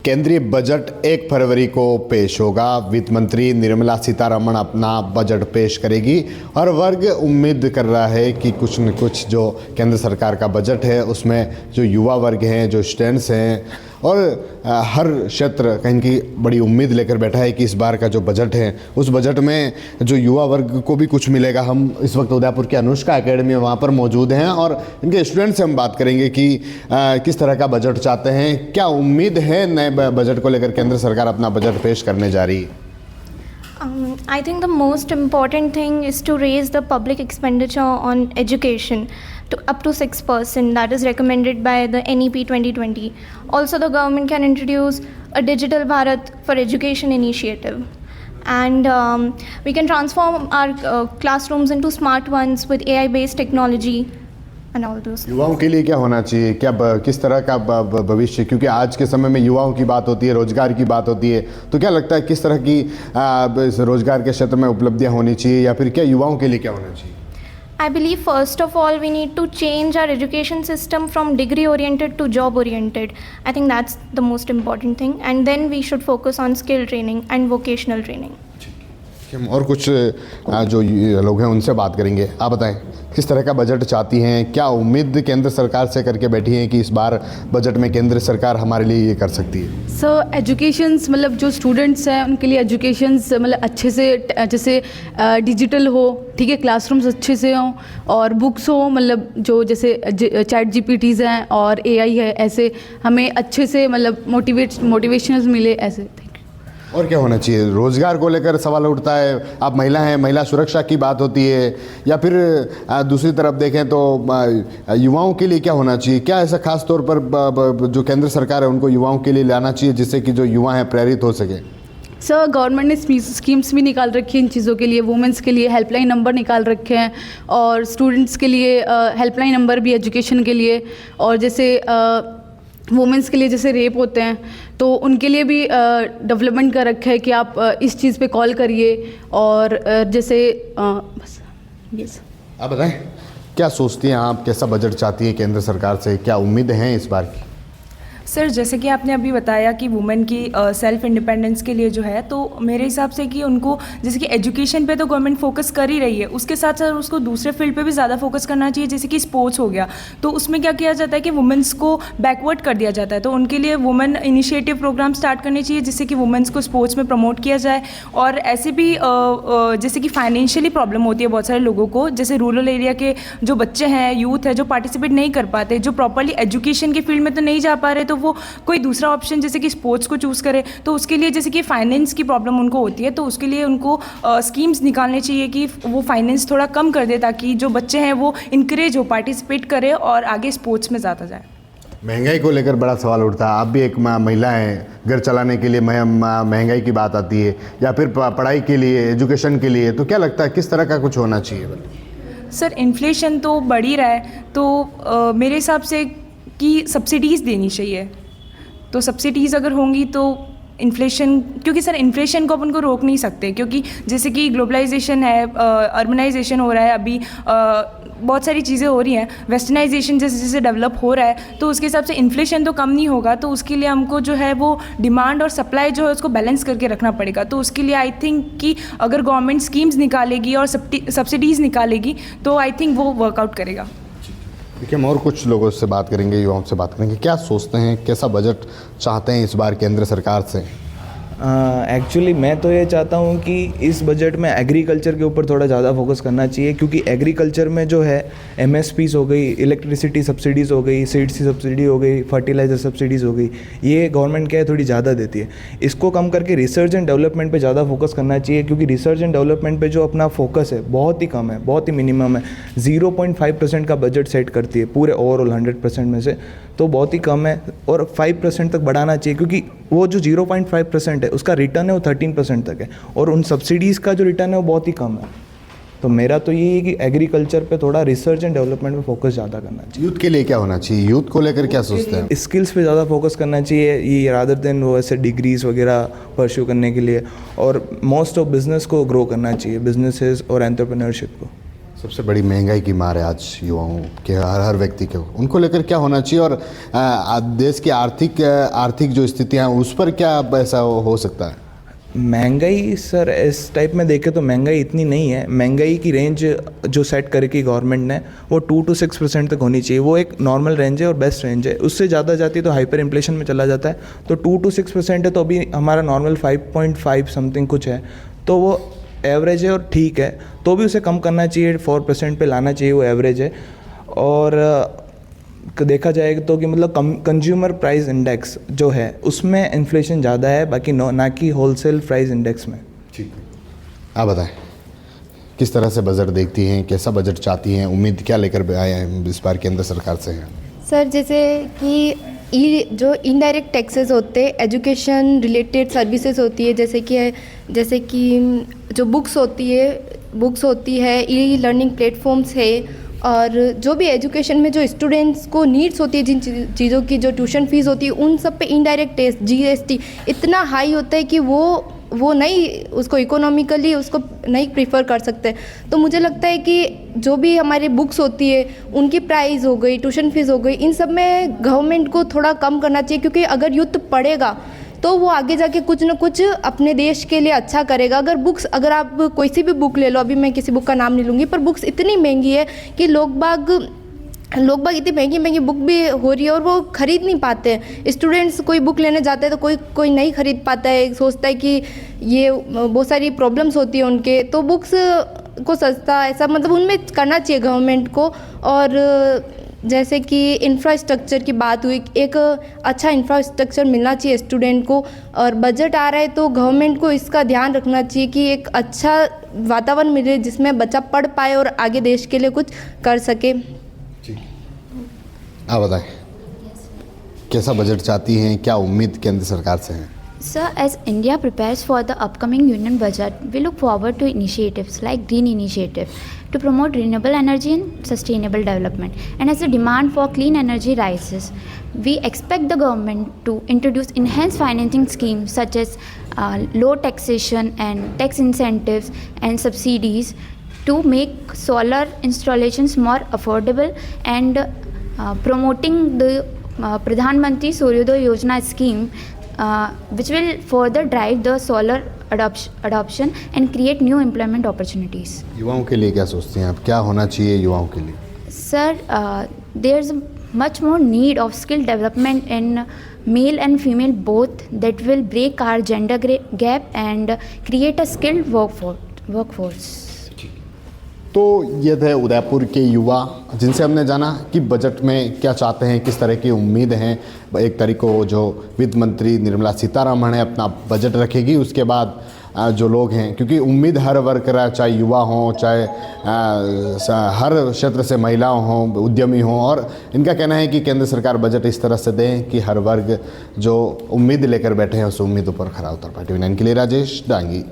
केंद्रीय बजट 1 फरवरी को पेश होगा। वित्त मंत्री निर्मला सीतारमण अपना बजट पेश करेगी और वर्ग उम्मीद कर रहा है कि कुछ न कुछ जो केंद्र सरकार का बजट है उसमें जो युवा वर्ग हैं, जो स्टूडेंट्स हैं और हर क्षेत्र कहीं की बड़ी उम्मीद लेकर बैठा है कि इस बार का जो बजट है उस बजट में जो युवा वर्ग को भी कुछ मिलेगा। हम इस वक्त उदयपुर के अनुष्का एकेडमी वहाँ पर मौजूद हैं और इनके स्टूडेंट से हम बात करेंगे कि किस तरह का बजट चाहते हैं, क्या उम्मीद है नए बजट को लेकर केंद्र सरकार अपना बजट पेश करने जा रही है। I think the most important thing is to raise the public expenditure on education to up to 6%. That is recommended by the NEP 2020. Also, the government can introduce a Digital Bharat for Education initiative. And we can transform our classrooms into smart ones with AI-based technology. युवाओं के लिए क्या होना चाहिए, क्या किस तरह का भविष्य, क्योंकि आज के समय में युवाओं की बात होती है, रोजगार की बात होती है, तो क्या लगता है किस तरह की रोजगार के क्षेत्र में उपलब्धियां होनी चाहिए या फिर क्या युवाओं के लिए क्या होना चाहिए? I believe first of all we need to change our education system from degree oriented to job oriented. I think that's the most important thing, and then we should focus on skill training and vocational training. हम और कुछ जो लोग हैं उनसे बात करेंगे। आप बताएं किस तरह का बजट चाहती हैं, क्या उम्मीद केंद्र सरकार से करके बैठी हैं कि इस बार बजट में केंद्र सरकार हमारे लिए ये कर सकती है। सर एजुकेशंस मतलब जो स्टूडेंट्स हैं उनके लिए एजुकेशंस मतलब अच्छे से जैसे डिजिटल हो, ठीक है, क्लासरूम्स अच्छे से हों और बुक्स हो, मतलब जो जैसे चैट जीपीटीज़ हैं और एआई है, ऐसे हमें अच्छे से मतलब मोटिवेशनल मिले ऐसे। और क्या होना चाहिए? रोज़गार को लेकर सवाल उठता है, आप महिला हैं, महिला सुरक्षा की बात होती है, या फिर दूसरी तरफ देखें तो युवाओं के लिए क्या होना चाहिए? क्या ऐसा खास तौर पर जो केंद्र सरकार है उनको युवाओं के लिए लाना चाहिए जिससे कि जो युवा हैं प्रेरित हो सके? सर गवर्नमेंट ने स्कीम्स भी निकाल रखी हैं इन चीज़ों के लिए, वुमेंस के लिए हेल्पलाइन नंबर निकाल रखे हैं और स्टूडेंट्स के लिए हेल्पलाइन नंबर भी एजुकेशन के लिए, और जैसे वुमेंस के लिए जैसे रेप होते हैं तो उनके लिए भी डेवलपमेंट कर रखा है कि आप इस चीज़ पे कॉल करिए। और जैसे बस यस। आप बताएं क्या सोचती हैं आप, कैसा बजट चाहती है केंद्र सरकार से, क्या उम्मीदें हैं इस बार की? सर जैसे कि आपने अभी बताया कि वुमेन की सेल्फ इंडिपेंडेंस के लिए जो है, तो मेरे हिसाब से कि उनको जैसे कि एजुकेशन पे तो गवर्नमेंट फोकस कर ही रही है, उसके साथ साथ उसको दूसरे फील्ड पे भी ज़्यादा फोकस करना चाहिए। जैसे कि स्पोर्ट्स हो गया, तो उसमें क्या किया जाता है कि वुमेंस को बैकवर्ड कर दिया जाता है, तो उनके लिए वुमेन इनिशिएटिव प्रोग्राम स्टार्ट करने चाहिए जिससे कि वुमेंस को स्पोर्ट्स में प्रमोट किया जाए। और ऐसे भी जैसे कि फाइनेंशियली प्रॉब्लम होती है बहुत सारे लोगों को, जैसे रूरल एरिया के जो बच्चे हैं, यूथ है, जो पार्टिसिपेट नहीं कर पाते, जो प्रॉपरली एजुकेशन के फील्ड में तो नहीं जा पा रहे, तो वो कोई दूसरा ऑप्शन जैसे कि स्पोर्ट्स को चूज़ करे, तो उसके लिए जैसे कि फाइनेंस की प्रॉब्लम उनको होती है, तो उसके लिए उनको स्कीम्स निकालने चाहिए कि वो फाइनेंस थोड़ा कम कर दे ताकि जो बच्चे हैं वो इंकरेज हो, पार्टिसिपेट करे और आगे स्पोर्ट्स में ज़्यादा जाए। महंगाई को लेकर बड़ा सवाल उठता है, आप भी एक महिला हैं, घर चलाने के लिए महंगाई की बात आती है या फिर पढ़ाई के लिए, एजुकेशन के लिए, तो क्या लगता है किस तरह का कुछ होना चाहिए? सर इन्फ्लेशन तो बढ़ ही रहा है, तो मेरे हिसाब से कि सब्सिडीज़ देनी चाहिए, तो सब्सिडीज़ अगर होंगी तो इन्फ्लेशन, क्योंकि सर इन्फ्लेशन को अपन को रोक नहीं सकते, क्योंकि जैसे कि ग्लोबलाइजेशन है, अर्बनाइजेशन हो रहा है, अभी बहुत सारी चीज़ें हो रही हैं, वेस्टर्नाइजेशन जैसे जैसे डेवलप हो रहा है, तो उसके हिसाब से इन्फ्लेशन तो कम नहीं होगा, तो उसके लिए हमको जो है वो डिमांड और सप्लाई जो है उसको बैलेंस करके रखना पड़ेगा। तो उसके लिए आई थिंक कि अगर गवर्नमेंट स्कीम्स निकालेगी और सब्सिडीज़ निकालेगी तो आई थिंक वो वर्कआउट करेगा। देखिए हम और कुछ लोगों से बात करेंगे, युवाओं से बात करेंगे, क्या सोचते हैं, कैसा बजट चाहते हैं इस बार केंद्र सरकार से? एक्चुअली मैं तो ये चाहता हूँ कि इस बजट में एग्रीकल्चर के ऊपर थोड़ा ज़्यादा फोकस करना चाहिए, क्योंकि एग्रीकल्चर में जो है एमएसपीज़ हो गई, इलेक्ट्रिसिटी सब्सिडीज़ हो गई, सीड्स की सब्सिडी हो गई, फर्टिलाइज़र सब्सिडीज़ हो गई, ये गवर्नमेंट क्या है थोड़ी ज़्यादा देती है। इसको कम करके रिसर्च एंड डेवलपमेंट पे ज़्यादा फोकस करना चाहिए, क्योंकि रिसर्च एंड डेवलपमेंट पे जो अपना फोकस है बहुत ही कम है, बहुत ही मिनिमम है। 0.5% का बजट सेट करती है पूरे ओवरऑल 100% में से, तो बहुत ही कम है और 5% तक बढ़ाना चाहिए, क्योंकि वो जो 0.5% है उसका रिटर्न है वो 13% तक है और उन सब्सिडीज़ का जो रिटर्न है वो बहुत ही कम है। तो मेरा तो ये है कि एग्रीकल्चर पे थोड़ा रिसर्च एंड डेवलपमेंट में फोकस ज़्यादा करना चाहिए। यूथ के लिए क्या होना चाहिए? यूथ को लेकर क्या सोचते हैं? स्किल्स पे ज़्यादा फोकस करना चाहिए, ये रादर देन वो ऐसे डिग्रीज वगैरह परस्यू करने के लिए, और मोस्ट ऑफ बिजनेस को ग्रो करना चाहिए, बिजनेसेस और एंटरप्रेन्योरशिप को। सबसे बड़ी महंगाई की मार है आज युवाओं के, हर व्यक्ति के, उनको लेकर क्या होना चाहिए और देश की आर्थिक जो स्थितियाँ हैं उस पर क्या ऐसा हो सकता है? महंगाई सर इस टाइप में देखें तो महंगाई इतनी नहीं है। महंगाई की रेंज जो सेट करके गवर्नमेंट ने वो 2 to 6% तक होनी चाहिए। वो एक नॉर्मल रेंज है और बेस्ट रेंज है। उससे ज़्यादा जाती है तो हाइपर इन्फ्लेशन में चला जाता है। तो 2 to 6% है तो अभी हमारा नॉर्मल 5.5 समथिंग कुछ है, तो वो एवरेज है और ठीक है। तो भी उसे कम करना चाहिए, 4% पे लाना चाहिए, वो एवरेज है। और देखा जाएगा तो कि मतलब कंज्यूमर प्राइस इंडेक्स जो है उसमें इन्फ्लेशन ज़्यादा है, बाकी ना कि होलसेल प्राइस इंडेक्स में। ठीक है, आप बताएं किस तरह से बजट देखती हैं, कैसा बजट चाहती हैं, उम्मीद क्या लेकर आए हैं इस बार केंद्र सरकार से हैं? सर जैसे कि जो इनडायरेक्ट टैक्सेस होते हैं, एजुकेशन रिलेटेड सर्विसेज होती है, जैसे कि जो बुक्स होती है, ई लर्निंग प्लेटफॉर्म्स है, और जो भी एजुकेशन में जो स्टूडेंट्स को नीड्स होती है, जिन चीज़ों की जो ट्यूशन फीस होती है, उन सब पे इनडायरेक्ट टैक्स GST इतना हाई होता है कि वो नहीं, उसको इकोनॉमिकली उसको नहीं प्रीफर कर सकते। तो मुझे लगता है कि जो भी हमारी बुक्स होती है, उनकी प्राइस हो गई, ट्यूशन फीस हो गई, इन सब में गवर्नमेंट को थोड़ा कम करना चाहिए, क्योंकि अगर यूथ पढ़ेगा तो वो आगे जाके कुछ ना कुछ अपने देश के लिए अच्छा करेगा। अगर आप कोई सी भी बुक ले लो, अभी मैं किसी बुक का नाम नहीं लूँगी, पर बुक्स इतनी महंगी है कि लोग बाग इतनी महंगी बुक भी हो रही है और वो ख़रीद नहीं पाते हैं। स्टूडेंट्स कोई बुक लेने जाते हैं तो कोई नहीं ख़रीद पाता है, सोचता है कि ये बहुत सारी प्रॉब्लम्स होती है उनके, तो बुक्स को सस्ता ऐसा मतलब उनमें करना चाहिए गवर्नमेंट को। और जैसे कि इंफ्रास्ट्रक्चर की बात हुई, एक अच्छा इंफ्रास्ट्रक्चर मिलना चाहिए स्टूडेंट को, और बजट आ रहा है तो गवर्नमेंट को इसका ध्यान रखना चाहिए कि एक अच्छा वातावरण मिले जिसमें बच्चा पढ़ पाए और आगे देश के लिए कुछ कर सके। आप बताएं कैसा बजट चाहती हैं, क्या उम्मीद केंद्र सरकार से है? Sir, as India prepares for the upcoming union budget, we look forward to initiatives like Green Initiative to promote renewable energy and sustainable development. And as the demand for clean energy rises, we expect the government to introduce enhanced financing schemes such as low taxation and tax incentives and subsidies to make solar installations more affordable, and promoting the Pradhan Mantri Suryodaya Yojana scheme, which will further drive the solar adoption and create new employment opportunities. युवाओं के लिए क्या सोचते हैं आप, क्या होना चाहिए युवाओं के लिए? Sir, there's much more need of skill development in male and female both, that will break our gender gap and create a skilled workforce. तो ये थे उदयपुर के युवा जिनसे हमने जाना कि बजट में क्या चाहते हैं, किस तरह की उम्मीद हैं। एक तारीख को जो वित्त मंत्री निर्मला सीतारमण है अपना बजट रखेगी, उसके बाद जो लोग हैं, क्योंकि उम्मीद हर वर्ग का, चाहे युवा हों, चाहे हर क्षेत्र से महिलाओं हों, उद्यमी हों, और इनका कहना है कि केंद्र सरकार बजट इस तरह से दें कि हर वर्ग जो उम्मीद लेकर बैठे हैं उस उम्मीदों पर खरा उतर पाए। TV9 के लिए राजेश डांगी।